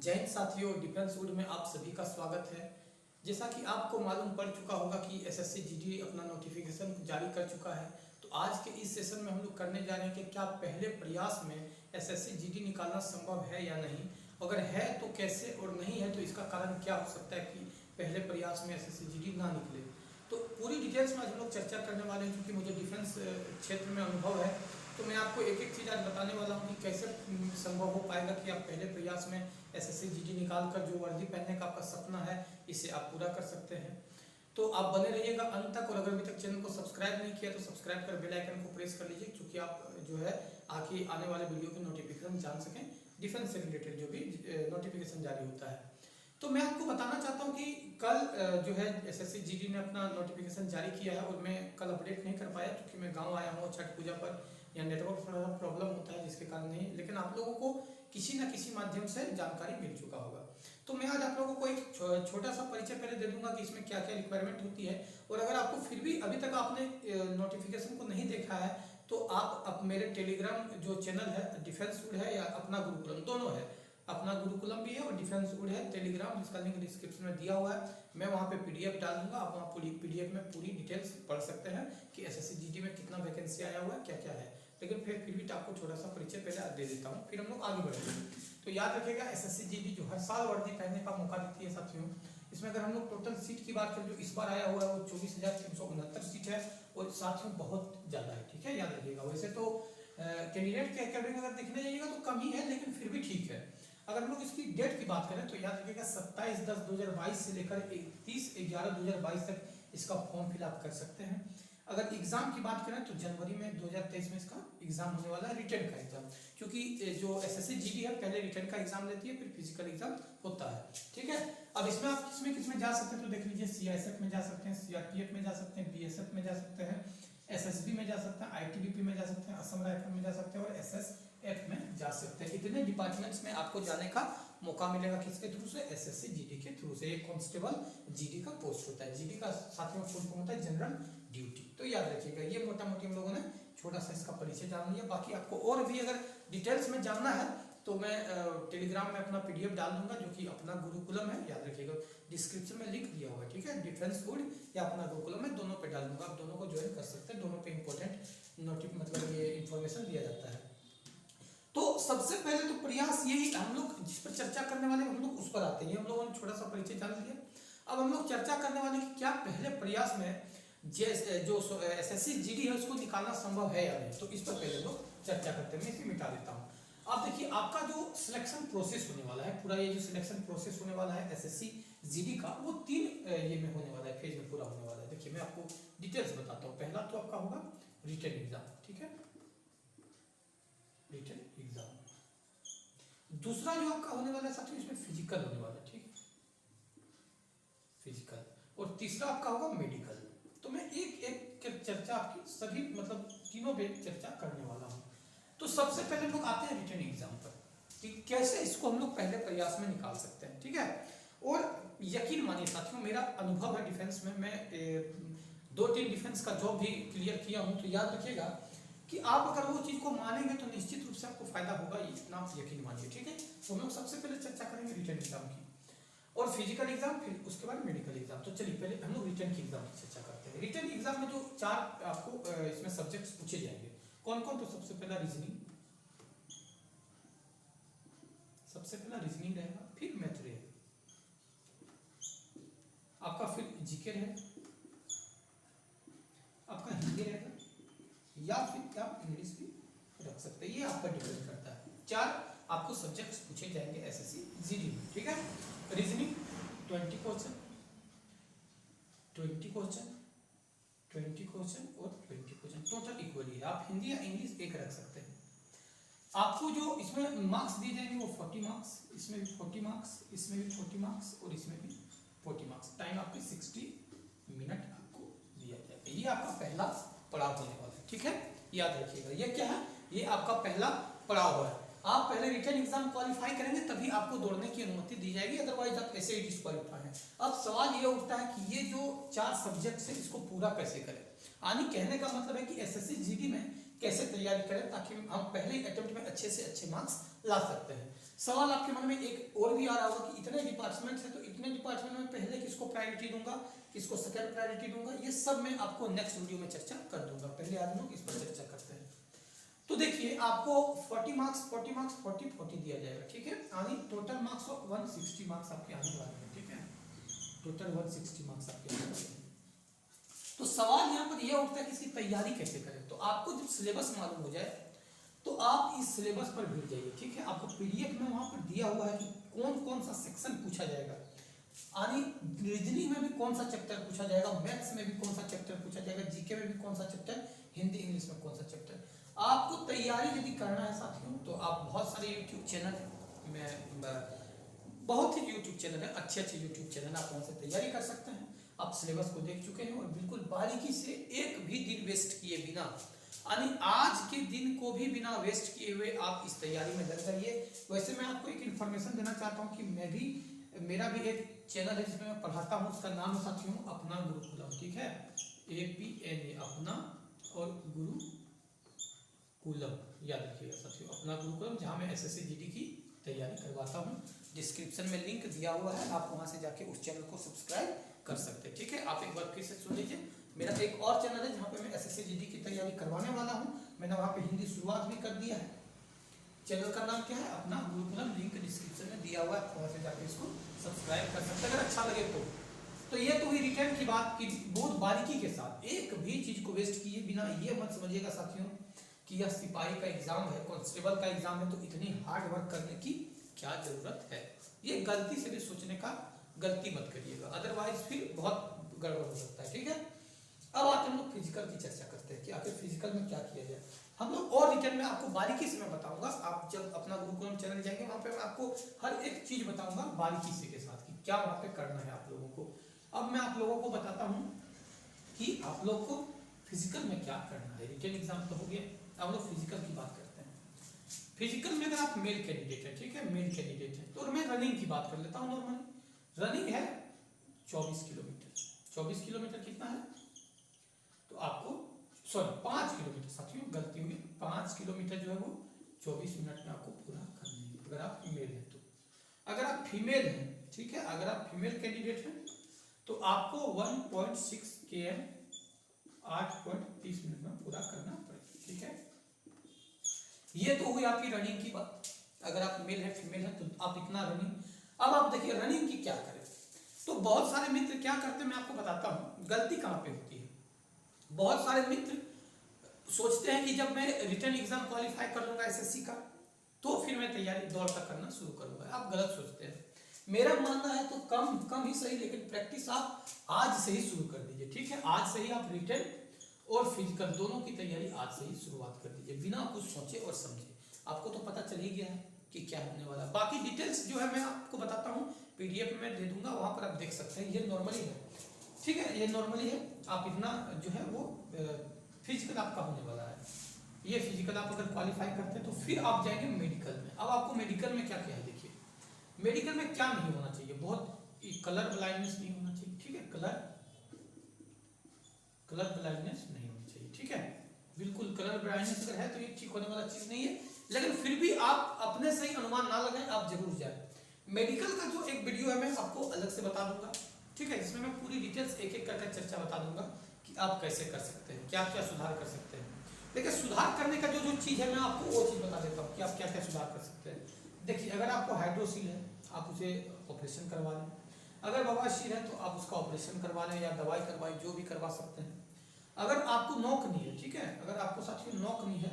जय हिंद साथियों, defence would में आप सभी का स्वागत है। जैसा कि आपको मालूम पड़ चुका होगा कि एसएससी जीडी अपना नोटिफिकेशन जारी कर चुका है। तो आज के इस सेशन में हम लोग करने जा रहे हैं कि क्या पहले प्रयास में एसएससी जीडी निकालना संभव है या नहीं, अगर है तो कैसे, और नहीं है तो इसका कारण क्या हो सकता है कि पहले प्रयास में एसएससी जीडी ना निकले। तो पूरी डिटेल्स में आज हम लोग चर्चा करने वाले हैं, क्योंकि मुझे डिफेंस क्षेत्र में अनुभव है। तो मैं आपको एक एक चीज़ आज बताने वाला हूँ कि कैसे संभव हो पाएगा कि आप पहले प्रयास में एसएससी जीडी निकाल कर जो वर्दी पहनने का आपका सपना है इसे आप पूरा कर सकते हैं। तो आप बने रहिएगा अंत तक, और अगर अभी तक चैनल को सब्सक्राइब नहीं किया तो सब्सक्राइब कर बेल आइकन को प्रेस कर लीजिए, क्योंकि आप जो है आगे आने वाले वीडियो के नोटिफिकेशन जान सकें, डिफेंस से रिलेटेड जो भी नोटिफिकेशन जारी होता है। तो मैं आपको बताना चाहता हूँ कि कल जो है एसएससी जीडी ने अपना नोटिफिकेशन जारी किया है, और मैं कल अपडेट नहीं कर पाया क्योंकि मैं गांव आया हूँ छठ पूजा पर, या नेटवर्क थोड़ा सा प्रॉब्लम होता है जिसके कारण नहीं, लेकिन आप लोगों को किसी न किसी माध्यम से जानकारी मिल चुका होगा। तो मैं आज आप लोगों को एक छोटा सा परिचय पहले दे दूंगा कि इसमें क्या क्या रिक्वायरमेंट होती है, और अगर आपको फिर भी अभी तक आपने नोटिफिकेशन को नहीं देखा है तो आप मेरे टेलीग्राम जो चैनल है डिफेंस वुड है या अपना गुरुकुलम, दोनों है, अपना गुरुकुलम भी है और डिफेंस वुड है टेलीग्राम, जिसका लिंक डिस्क्रिप्शन में दिया हुआ है। मैं वहाँ पे पीडीएफ डाल दूंगा, आप वहाँ पूरी पीडीएफ में पूरी डिटेल्स पढ़ सकते हैं कि एसएससी जीडी में कितना वैकेंसी आया हुआ है, क्या क्या है। लेकिन फिर भी आपको थोड़ा सा परिचय पहले दे देता हूँ, फिर हम लोग आगे बढ़ेंगे। तो याद रखिएगा एसएससी जीडी जो हर साल वर्दी पहनने का मौका देती है साथियों, इसमें अगर हम लोग टोटल सीट की बात करें जो इस बार आया हुआ है वो 24,369 सीट है, और साथियों बहुत ज़्यादा है, ठीक है, याद रखिएगा। वैसे तो कैंडिडेट के अकॉर्डिंग अगर देखने जाइएगा तो कम ही है, लेकिन फिर भी ठीक है। अगर हम लोग इसकी डेट की बात करें तो याद रखिएगा 27/10/2022 से लेकर 31/11/2022 तक इसका फॉर्म फिलअप कर सकते हैं। अगर एग्जाम की बात करें तो जनवरी में 2023 में इसका एग्जाम होने वाला है, रिटन का एग्जाम, क्योंकि जो एसएससी जीडी है पहले रिटन का एग्जाम लेती है, फिर फिजिकल एग्जाम होता है, ठीक है। अब इसमें आप किसमें जा सकते हैं तो देख लीजिए, सीआईएसएफ में जा सकते हैं, सीआरपीएफ में जा सकते हैं, बीएसएफ में जा सकते हैं, एसएसबी में जा सकते हैं, आईटीबीपी में जा सकते हैं, असम राइफल में जा सकते हैं, और एसएसएफ में जा सकते हैं। इतने डिपार्टमेंट्स में आपको जाने का मौका मिलेगा, किसके थ्रू से, एसएससी जीडी के थ्रू से। एक कांस्टेबल जीडी का पोस्ट होता है, जीडी का साथ में फुल फॉर्म होता है जनरल ड्यूटी। तो याद रखिएगा, ये मोटा मोटी हम लोगों ने छोटा सा इसका परिचय जान लिया। बाकी आपको और भी अगर डिटेल्स में जानना है तो मैं टेलीग्राम में अपना पीडीएफ डाल दूंगा, जो कि अपना गुरुकुलम है, याद रखिएगा डिस्क्रिप्शन में लिंक दिया हुआ है, ठीक है। डिफेंस वुड या अपना गुरुकुलम में दोनों पे डाल दूंगा, आप दोनों को ज्वाइन कर सकते हैं, दोनों पे इंपॉर्टेंट मतलब ये इन्फॉर्मेशन दिया जाता है। तो सबसे पहले तो प्रयास यही, हम लोग जिस पर चर्चा करने वाले हम लोग उस पर आते हैं। हम लोगों ने छोटा सा परिचय जान लिया, अब हम लोग चर्चा करने वाले कि क्या पहले प्रयास में जो एसएससी जीडी है उसको निकालना संभव है या नहीं। तो इस पर पहले लोग चर्चा करते हैं, मैं इसे मिटा देता हूँ। अब देखिए, आपका जो सिलेक्शन प्रोसेस होने वाला है, पूरा ये जो सिलेक्शन प्रोसेस होने वाला है एसएससी जीडी का, वो 3 ये में होने वाला है, फेज में पूरा होने वाला है। देखिए मैं आपको डिटेल्स बताता हूँ। पहला तो आपका होगा रिटन एग्जाम, ठीक है, रिटन एग्जाम। दूसरा जो आपका होने वाला है साथियों, इसमें फिजिकल होने वाला है, ठीक, फिजिकल। और तीसरा आपका होगा मेडिकल। तो मैं एक एक चर्चा आपकी सभी मतलब तीनों पे चर्चा करने वाला हूँ। तो सबसे पहले लोग आते हैं रिटन एग्जाम पर कि कैसे इसको हम लोग पहले प्रयास में निकाल सकते हैं, ठीक है। और यकीन मानिए साथियों, मेरा अनुभव है डिफेंस में, मैं 2-3 डिफेंस का जॉब भी क्लियर किया हूँ। तो याद रखिएगा कि आप अगर वो चीज़ को मानेंगे तो निश्चित रूप से आपको फायदा होगा, इतना यकीन मानिए, ठीक है। तो हम लोग सबसे पहले चर्चा करेंगे रिटन एग्जाम की, और फिजिकल एग्जाम, फिर उसके बाद मेडिकल एग्जाम। तो चलिए पहले हम लोग रिटन की एग्जाम की चर्चा करते हैं। रिटन एग्जाम में जो 4 आपको इसमें सब्जेक्ट्स पूछे जाएंगे, कौन कौन, तो सबसे पहला रीजनिंग, सबसे पहला रीजनिंग रहेगा, फिर मैथ रहेगा आपका, फिर जीके रहेगा आपका, हिंदी रहेगा, या फिर आप इंग्लिश भी रख सकते हैं, ये आपका डिपेंड करता है। 4 आपको सब्जेक्ट्स पूछे जाएंगे एसएससी जीडी में, ठीक है। रीजनिंग 20 क्वेश्चन, 20 क्वेश्चन, 20 क्वेश्चन और 20 क्वेश्चन, टोटल इक्वली है। आप हिंदी या इंग्लिश एक रख सकते हैं। आपको जो इसमें मार्क्स दिए जाएंगे वो 40 मार्क्स, इसमें भी 40 मार्क्स, इसमें भी 40 मार्क्स और इसमें भी 40 मार्क्स। टाइम आपकी 60 मिनट आपको दिया जाएगा। ये आपका पहला पड़ाव होने वाला है, ठीक है, याद रखिएगा। ये क्या है, ये आपका पहला पड़ाव है। आप पहले रिटन एग्जाम क्वालिफाई करेंगे तभी आपको दौड़ने की अनुमति दी जाएगी, अदरवाइज आप ऐसे ही डिस्क्वालीफाई हैं। अब सवाल ये उठता है कि ये जो 4 सब्जेक्ट्स है इसको पूरा कैसे करें। यानी कहने का मतलब है कि एसएससी जीडी में कैसे तैयारी करें ताकि हम पहले अटेम्प्ट में अच्छे से अच्छे मार्क्स ला सकते हैं। सवाल आपके मन में एक और भी आ रहा होगा कि इतने डिपार्टमेंट्स हैं तो इतने डिपार्टमेंट में पहले किसको प्रायोरिटी दूंगा, किसको सेकंड प्रायोरिटी दूंगा, ये सब मैं आपको नेक्स्ट वीडियो में चर्चा कर दूंगा। पहले आज लोग इस पर चर्चा करते हैं। तो देखिए आपको 40 मार्क्स 40 दिया जाएगा, ठीक है, यानी टोटल मार्क्स ऑफ 160 मार्क्स आपके आने वाले हैं, ठीक है, टोटल 160 मार्क्स आपके आने वाले हैं। तो सवाल यहाँ पर यह उठता है कि इसकी तैयारी कैसे करें। तो आपको जब सिलेबस मालूम हो जाए तो आप इस सिलेबस पर भिड़ जाइए, ठीक है। आपको पीडीएफ में वहां पर दिया हुआ है कि कौन कौन सा सेक्शन पूछा जाएगा, यानी रीजनिंग में भी कौन सा चैप्टर पूछा जाएगा, मैथ्स में भी कौन सा चैप्टर पूछा जाएगा, जीके में भी कौन सा चैप्टर, हिंदी इंग्लिश में कौन सा चैप्टर। आपको तैयारी यदि करना है साथियों तो आप बहुत सारे यूट्यूब चैनल में बहुत ही यूट्यूब चैनल है, अच्छे यूट्यूब चैनल, आप वहाँ से तैयारी कर सकते हैं। आप सिलेबस को देख चुके हैं और बिल्कुल बारीकी से एक भी दिन वेस्ट किए बिना, यानी आज के दिन को भी बिना वेस्ट किए हुए आप इस तैयारी में लग जाइए। वैसे मैं आपको एक इन्फॉर्मेशन देना चाहता हूँ कि मेरा भी एक चैनल है जिसमें मैं पढ़ाता हूँ, उसका नाम है साथियों अपना गुरुकुलम, ठीक है, APNA अपना और गुरुकुलम, याद रखिएगा साथियों, अपना गुरुकुलम, जहाँ मैं SSC GD की तैयारी करवाता हूँ। डिस्क्रिप्शन में लिंक दिया हुआ है, आप वहाँ से जाके उस चैनल को सब्सक्राइब कर सकते हैं, ठीक है। आप एक बार फिर से सुन लीजिए, मेरा एक और चैनल है जहाँ पे मैं SSC GD की तैयारी करवाने वाला हूँ। मैंने वहाँ पे हिंदी शुरुआत भी कर दिया है। चैनल का नाम क्या है, अपना गुरुकुलम, लिंक डिस्क्रिप्शन में दिया हुआ है, वहाँ से जाके इसको सब्सक्राइब कर सकते हैं अगर अच्छा लगे तो ये तो हुई रिटर्न की बात की बहुत बारीकी के साथ, एक भी चीज को वेस्ट किए बिना। ये मत समझिएगा साथियों कि यह सिपाही का एग्जाम है, कांस्टेबल का एग्जाम है, तो इतनी हार्ड वर्क करने की क्या जरूरत है। ये गलती से भी सोचने का गलती मत करिएगा, अदरवाइज फिर बहुत गड़बड़ हो सकता है, ठीक है। अब आते हम लोग फिजिकल की चर्चा करते हैं कि आखिर फिजिकल में क्या किया जाए। हम लोग और रिटर्न में आपको बारीकी से मैं बताऊंगा, आप जब अपना गुरुकुलम चैनल जाएंगे वहां पे मैं आपको हर एक चीज बताऊंगा बारीकी से के साथ कि क्या वहां पे करना है आप लोगों को। अब मैं आप लोगों को बताता हूँ कि आप लोग को फिजिकल में क्या करना है। रिटर्न एग्जाम तो हो गया, अब लोग फिजिकल की बात करते हैं। फिजिकल में अगर आप मेल कैंडिडेट है, ठीक है, मेल कैंडिडेट है, तो मैं रनिंग की बात कर लेता हूँ। नॉर्मली रनिंग है 24 किलोमीटर। 24 किलोमीटर कितना है, तो आपको 5 किलोमीटर, साथियों गलती हुई, 5 किलोमीटर जो है वो 24 मिनट में आपको पूरा करना है अगर आप मेल हैं तो। अगर आप फीमेल हैं, ठीक है, अगर आप फीमेल कैंडिडेट हैं तो आपको 1.6 km 8.30 मिनट में पूरा करना पड़ेगा, ठीक है। ये तो हुई आपकी रनिंग की बात, अगर आप मेल है फीमेल है तो आप इतना रनिंग। अब आप देखिए रनिंग की क्या करें। तो बहुत सारे मित्र क्या करते हैं मैं आपको बताता हूँ गलती कहाँ पे होती है। बहुत सारे मित्र सोचते हैं कि जब मैं रिटर्न एग्जाम क्वालिफाई कर लूंगा SSC का तो फिर मैं तैयारी दौड़ तक करना शुरू करूंगा। आप गलत सोचते हैं। मेरा मानना है तो कम कम ही सही, लेकिन प्रैक्टिस आप आज से ही शुरू कर दीजिए, ठीक है। आज से ही आप रिटर्न और फिजिकल दोनों की तैयारी आज से ही शुरुआत कर दीजिए बिना कुछ सोचे और समझे। आपको तो पता चल ही गया है कि क्या होने वाला है। बाकी डिटेल्स जो है मैं आपको बताता हूँ, PDF में दे दूंगा, वहां पर आप देख सकते हैं। ये नॉर्मली है, ठीक है, ये नॉर्मली है। आप इतना जो है वो फिजिकल आपका होने वाला है। ये फिजिकल आप अगर क्वालिफाई करते हैं तो फिर आप जाएंगे मेडिकल में। अब आपको मेडिकल में क्या क्या है देखिए। मेडिकल में क्या नहीं होना चाहिए, बहुत कलर ब्लाइंडनेस नहीं होना चाहिए, ठीक है, कलर ब्लाइंडनेस नहीं होनी चाहिए, ठीक है, बिल्कुल। कलर ब्लाइंडनेस अगर है तो ये ठीक होने वाला चीज नहीं है, लेकिन फिर भी आप अपने से ही अनुमान ना लगाएं, आप जरूर जाए। मेडिकल का जो एक वीडियो है मैं आपको अलग से बता दूंगा, ठीक है, जिसमें मैं पूरी डिटेल्स एक एक करके चर्चा बता दूंगा कि आप कैसे कर सकते हैं, क्या क्या सुधार कर सकते हैं। देखिए सुधार करने का जो चीज है मैं आपको वो चीज बता देता हूँ कि आप क्या क्या सुधार कर सकते हैं। देखिए अगर आपको हाइड्रोसील है आप उसे ऑपरेशन करवा लें, अगर बवासीर है तो आप उसका ऑपरेशन करवा लें या दवाई करवाएं, जो भी करवा सकते हैं। अगर आपको नोक नहीं है, ठीक है, अगर आपको साथियों नोक नहीं है,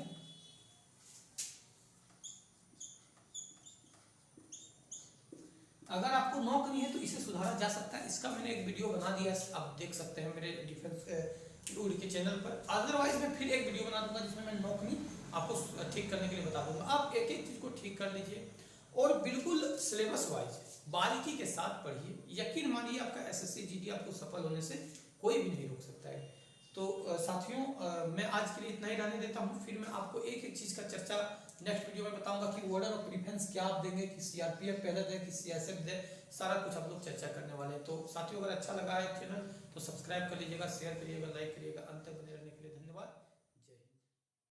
अगर आपको नोक नहीं है तो इसे सुधारा जा सकता है। इसका मैंने एक वीडियो बना दिया है, आप देख सकते हैं मेरे डिफेंस उड़ के चैनल पर। अदरवाइज मैं फिर एक वीडियो बना दूंगा जिसमें मैं नोक नहीं आपको ठीक करने के लिए बता दूंगा। आप एक एक चीज को ठीक कर लीजिए और बिल्कुल सिलेबस वाइज बारीकी के साथ पढ़िए। यकीन मानिए आपका SSC GD आपको सफल होने से कोई भी नहीं रोक सकता है। तो साथियों मैं आज के लिए इतना ही रहने देता हूँ। फिर मैं आपको एक एक चीज का चर्चा नेक्स्ट वीडियो में बताऊंगा कि ऑर्डर ऑफ प्रेफरेंस क्या आप देंगे, कि CRPF पहले दें कि CSF दें, सारा कुछ हम लोग चर्चा करने वाले हैं। तो साथियों अगर अच्छा लगा है चैनल तो सब्सक्राइब कर लीजिएगा, शेयर करिएगा, लाइक करिएगा, अंत तक बने रहने